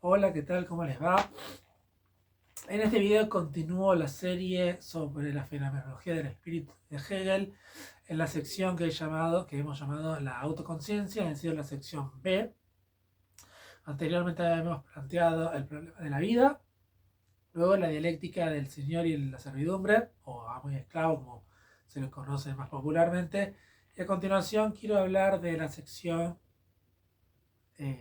Hola, ¿qué tal? ¿Cómo les va? En este video continúo la serie sobre la fenomenología del espíritu de Hegel en la sección que hemos llamado la autoconciencia, es decir, la sección B. Anteriormente habíamos planteado el problema de la vida, luego la dialéctica del señor y la servidumbre, o amo y esclavo, como se lo conoce más popularmente. Y a continuación quiero hablar de la sección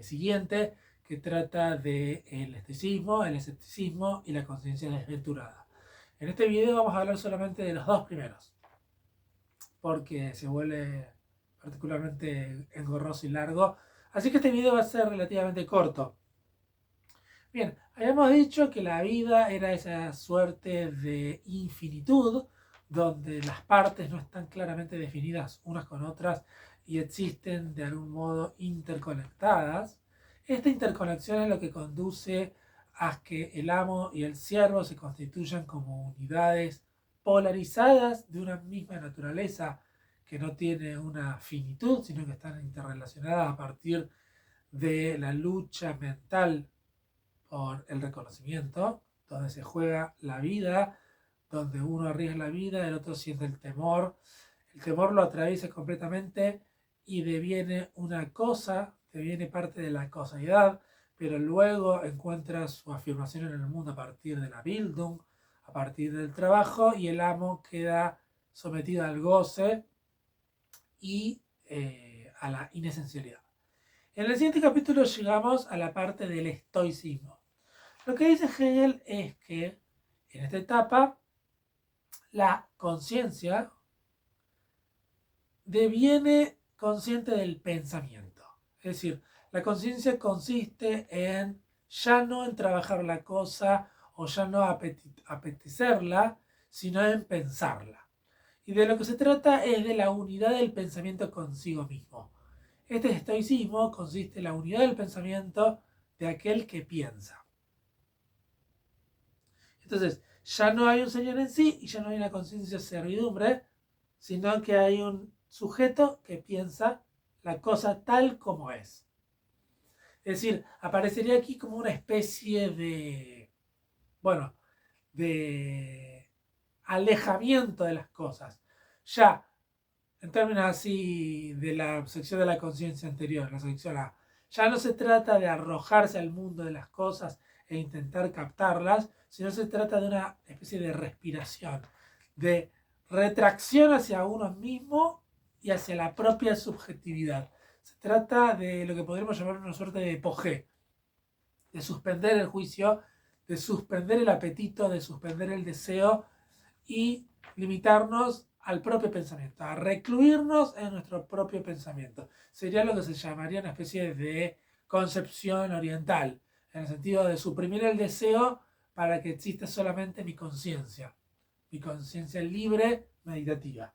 siguiente, que trata del estoicismo, el escepticismo y la conciencia desventurada. En este video vamos a hablar solamente de los dos primeros, porque se vuelve particularmente engorroso y largo, así que este video va a ser relativamente corto. Bien, habíamos dicho que la vida era esa suerte de infinitud, donde las partes no están claramente definidas unas con otras y existen de algún modo interconectadas. Esta interconexión es lo que conduce a que el amo y el siervo se constituyan como unidades polarizadas de una misma naturaleza que no tiene una finitud, sino que están interrelacionadas a partir de la lucha mental por el reconocimiento, donde se juega la vida, donde uno arriesga la vida, el otro siente el temor lo atraviesa completamente y deviene una cosa, deviene parte de la causalidad, pero luego encuentra su afirmación en el mundo a partir de la Bildung, a partir del trabajo, y el amo queda sometido al goce y a la inesencialidad. En el siguiente capítulo llegamos a la parte del estoicismo. Lo que dice Hegel es que en esta etapa la conciencia deviene consciente del pensamiento. Es decir, la conciencia consiste en ya no en trabajar la cosa o ya no apetecerla, sino en pensarla. Y de lo que se trata es de la unidad del pensamiento consigo mismo. Este estoicismo consiste en la unidad del pensamiento de aquel que piensa. Entonces, ya no hay un señor en sí y ya no hay una conciencia de servidumbre, sino que hay un sujeto que piensa la cosa tal como es. Es decir, aparecería aquí como una especie de, bueno, de alejamiento de las cosas. Ya, en términos así de la sección de la conciencia anterior, la sección A, ya no se trata de arrojarse al mundo de las cosas e intentar captarlas, sino se trata de una especie de respiración, de retracción hacia uno mismo y hacia la propia subjetividad. Se trata de lo que podríamos llamar una suerte de epogé, de suspender el juicio, de suspender el apetito, de suspender el deseo y limitarnos al propio pensamiento, a recluirnos en nuestro propio pensamiento. Sería lo que se llamaría una especie de concepción oriental, en el sentido de suprimir el deseo para que exista solamente mi conciencia libre, meditativa.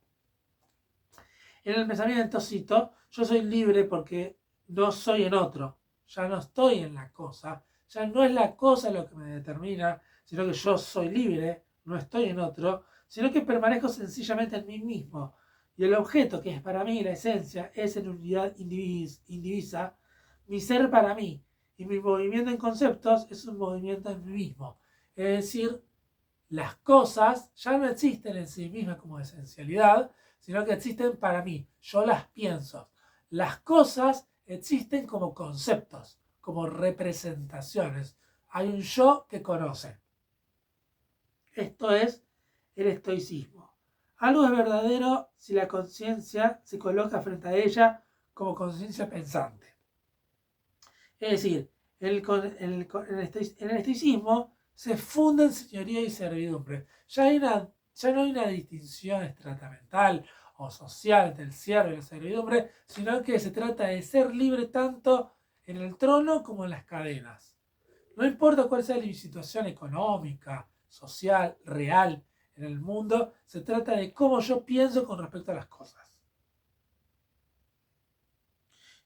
En el pensamiento, cito, yo soy libre porque no soy en otro, ya no estoy en la cosa, ya no es la cosa lo que me determina, sino que yo soy libre, no estoy en otro, sino que permanezco sencillamente en mí mismo. Y el objeto, que es para mí la esencia, es en unidad indivisa, mi ser para mí, y mi movimiento en conceptos es un movimiento en mí mismo. Es decir, las cosas ya no existen en sí mismas como esencialidad, sino que existen para mí. Yo las pienso. Las cosas existen como conceptos, como representaciones. Hay un yo que conoce. Esto es el estoicismo. Algo es verdadero si la conciencia se coloca frente a ella como conciencia pensante. Es decir, en el estoicismo se funden señoría y servidumbre. Ya no hay una distinción estratimental o social entre el siervo y la servidumbre, sino que se trata de ser libre tanto en el trono como en las cadenas. No importa cuál sea mi situación económica, social, real en el mundo, se trata de cómo yo pienso con respecto a las cosas.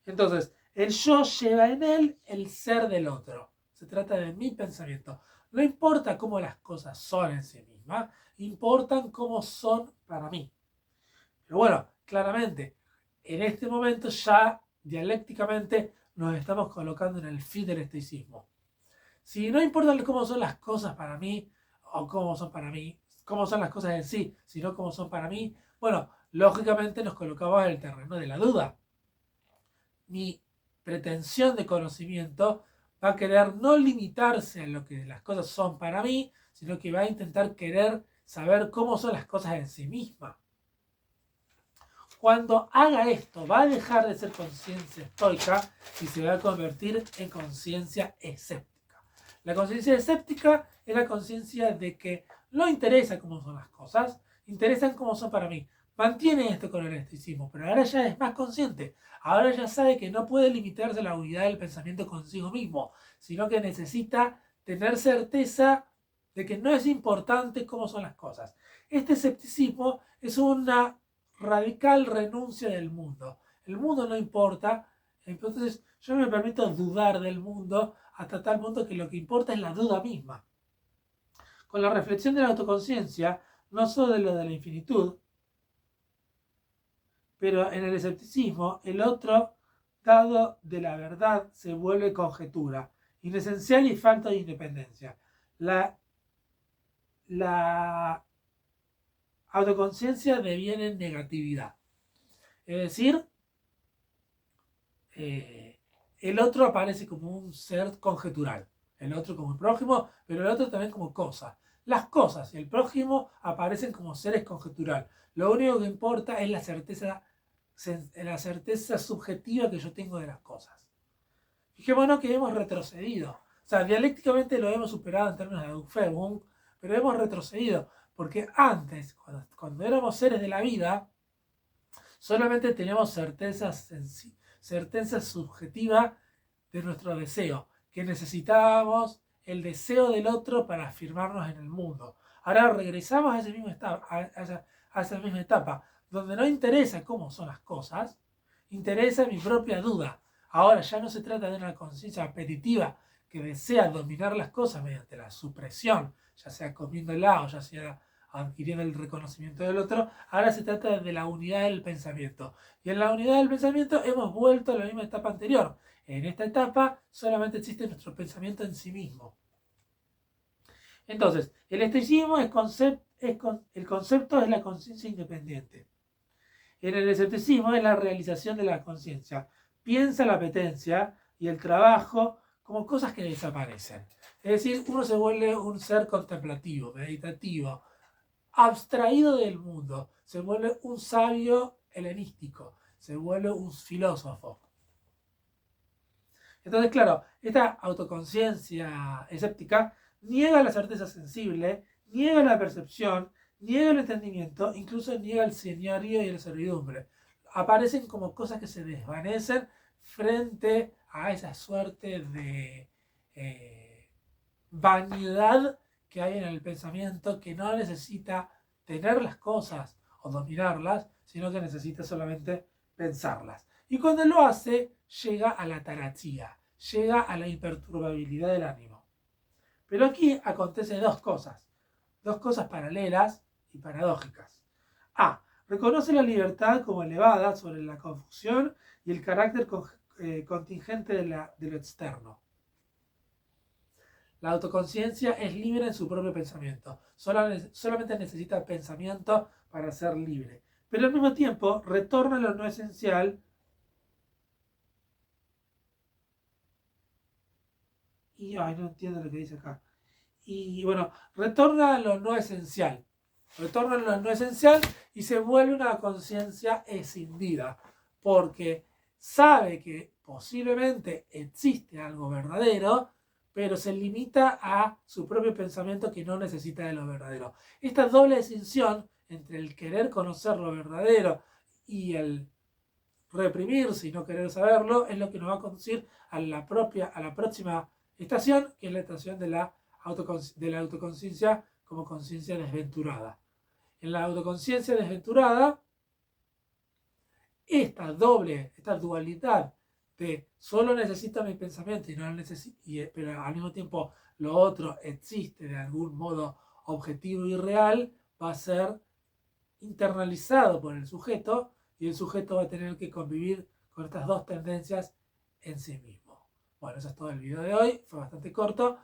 Entonces, el yo lleva en él el ser del otro. Se trata de mi pensamiento. No importa cómo las cosas son en sí mismas, importan cómo son para mí. Pero bueno, claramente, en este momento ya dialécticamente nos estamos colocando en el fin del estoicismo. Si no importa cómo son las cosas para mí, o cómo son para mí, cómo son las cosas en sí, sino cómo son para mí, bueno, lógicamente nos colocamos en el terreno de la duda. Mi pretensión de conocimiento va a querer no limitarse a lo que las cosas son para mí, sino que va a intentar querer saber cómo son las cosas en sí mismas. Cuando haga esto, va a dejar de ser conciencia estoica y se va a convertir en conciencia escéptica. La conciencia escéptica es la conciencia de que no interesa cómo son las cosas, interesan cómo son para mí. Mantiene esto con el estoicismo, pero ahora ya es más consciente. Ahora ya sabe que no puede limitarse a la unidad del pensamiento consigo mismo, sino que necesita tener certeza de que no es importante cómo son las cosas. Este escepticismo es una radical renuncia del mundo. El mundo no importa, entonces yo me permito dudar del mundo hasta tal punto que lo que importa es la duda misma. Con la reflexión de la autoconciencia, no solo de lo de la infinitud, pero en el escepticismo, el otro dado de la verdad se vuelve conjetura, inesencial y falta de independencia. La autoconciencia deviene negatividad. Es decir, el otro aparece como un ser conjetural, el otro como el prójimo, pero el otro también como cosa. Las cosas y el prójimo aparecen como seres conjetural. Lo único que importa es la certeza subjetiva que yo tengo de las cosas. Fijémonos que hemos retrocedido. O sea, dialécticamente lo hemos superado en términos de Dufay, pero hemos retrocedido. Porque antes, cuando éramos seres de la vida, solamente teníamos certeza subjetiva de nuestro deseo, que necesitábamos el deseo del otro para afirmarnos en el mundo. Ahora regresamos a esa misma etapa, donde no interesa cómo son las cosas, interesa mi propia duda. Ahora ya no se trata de una conciencia apetitiva que desea dominar las cosas mediante la supresión, ya sea comiéndola o ya sea adquiriendo el reconocimiento del otro. Ahora se trata de la unidad del pensamiento. Y en la unidad del pensamiento hemos vuelto a la misma etapa anterior. En esta etapa solamente existe nuestro pensamiento en sí mismo. Entonces, el estoicismo el concepto es la conciencia independiente. En el escepticismo es la realización de la conciencia. Piensa la apetencia y el trabajo como cosas que desaparecen. Es decir, uno se vuelve un ser contemplativo, meditativo, abstraído del mundo, se vuelve un sabio helenístico, se vuelve un filósofo. Entonces, claro, esta autoconciencia escéptica niega la certeza sensible, niega la percepción, niega el entendimiento, incluso niega el señorío y la servidumbre. Aparecen como cosas que se desvanecen frente a esa suerte de vanidad que hay en el pensamiento, que no necesita tener las cosas o dominarlas, sino que necesita solamente pensarlas. Y cuando lo hace, llega a la taraxia, llega a la imperturbabilidad del ánimo. Pero aquí acontecen dos cosas paralelas y paradójicas. A. Reconoce la libertad como elevada sobre la confusión y el carácter contingente de lo externo. La autoconciencia es libre en su propio pensamiento. Solamente necesita pensamiento para ser libre. Pero al mismo tiempo retorna a lo no esencial y no entiendo lo que dice acá. Y bueno, retorna a lo no esencial. Retorna a lo no esencial y se vuelve una conciencia escindida. Porque sabe que posiblemente existe algo verdadero, pero se limita a su propio pensamiento que no necesita de lo verdadero. Esta doble distinción entre el querer conocer lo verdadero y el reprimirse y no querer saberlo es lo que nos va a conducir a la próxima estación, que es la estación de la autoconciencia como conciencia desventurada. En la autoconciencia desventurada, esta dualidad de solo necesito mi pensamiento y no pero al mismo tiempo lo otro existe de algún modo objetivo y real, va a ser internalizado por el sujeto y el sujeto va a tener que convivir con estas dos tendencias en sí mismo. Bueno, eso es todo el video de hoy, fue bastante corto.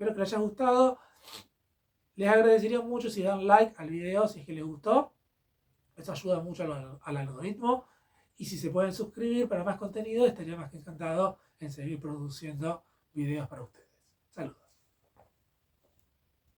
Espero que les haya gustado. Les agradecería mucho si dan like al video si es que les gustó. Eso ayuda mucho al algoritmo. Y si se pueden suscribir para más contenido, estaría más que encantado en seguir produciendo videos para ustedes. Saludos.